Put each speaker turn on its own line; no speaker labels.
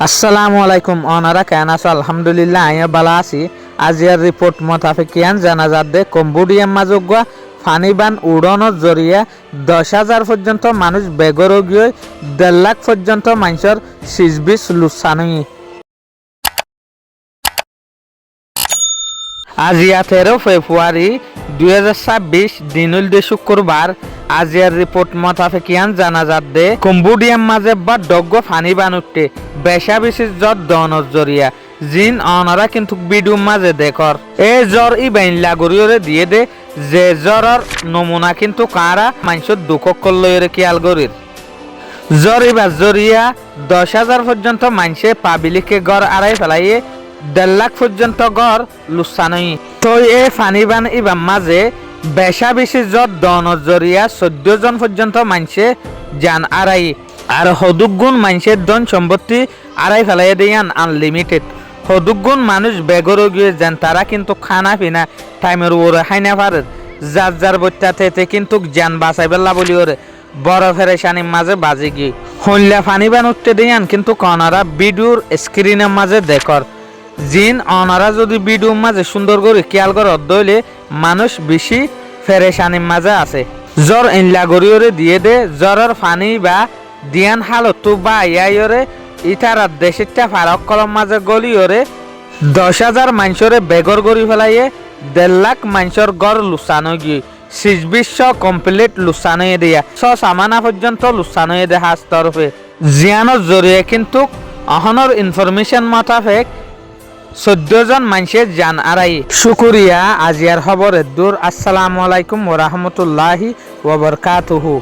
আসসালামু আলাইকুম অনারা কেন আছো আলহামদুলিল্লাহ আইয়া বালা আছি আজিয়ার রিপোর্ট মোতাবেকিয়ান জানা যাচ্ছে কম্বোডিয়ার মাজুগুয়া ফানিবান উড়ানোর জরিয়া 10,000 পর্যন্ত মানুষ বেগরগীয় 1.5 লাখ পর্যন্ত মানুষের সিজবিস লুসানি আজিয়া 13 ফেব্রুয়ারি 2026 দিনুল দে শুক্রবার আজিয়ার রিপোর্ট মোতাবেকিয়ান জানা যাচ্ছে কম্বোডিয়ার মাঝে বা ডগ্গ ফানিবান উঠতে বেশা বেশি জ্বর দনের জরিয়া জিন অনারা কিন্তু বিডুর মাঝে দেখর এই জ্বর ই বাইনলা গরিয়রে দিয়ে দে যে জ্বরের নমুনা কিন্তু কারা মানুষের দুঃখ করলরে খেয়াল গরির জ্বর ইবার জরিয়া 10,000 পর্যন্ত মানুষে পাবলিকে গড় আড়াই ফেলাইয়ে 1.5 লাখ পর্যন্ত গড় লুসানই তো এই ফানিবান ইবার মাঝে বেশা বেশি জ্বর দনের জরিয়া 14 জন পর্যন্ত মানুষে যান আড়াই আর হদুগুণ মানুষের ধন সম্পত্তি আড়াই ফেলাই দিয়ান আনলিমিটেড হদুগুণ মানুষ বেগরগিয়ে যান তারা কিন্তু খানা পিনা টাইমের ওরে হাইনা পারে যার যার বইটাতে কিন্তু যান বাঁচাই বেলা বলি ওরে বড় ফেরেশানির মাঝে বাজে গিয়ে হইলা ফানিবান উঠতে দিয়ান কিন্তু কনারা ভিডিওর স্ক্রিনের মাঝে দেখর জিন অনারা যদি ভিডিওর মাঝে সুন্দর করে খেয়াল করে অধ্যলে মানুষ বেশি ফেরেশানির মাঝে আছে জ্বর ইনলা গরিয়রে দিয়ে দে জ্বরের ফানি বা দিয়ান হালতো বা ইয়াইরে ইতারা দেশিটা ফারক কলম মাঝে গলিয়রে 10,000 মানুষরে বেগর গড়ি ফেলাইয়ে 1.5 লাখ মানুষের গড় লুসানো গিয়ে বিশ্ব কমপ্লিট লুসানো দিয়া সামানা পর্যন্ত লুসানো দে হাজ তরফে জিয়ানোর জরিয়ে কিন্তু অহনর ইনফরমেশন মোতাবেক 14 জন মানুষের জান আড়াই শুকুরিয়া আজিয়ার খবরের দূর আসসালামু আলাইকুম ওয়া রাহমাতুল্লাহি ওয়া বারাকাতুহু।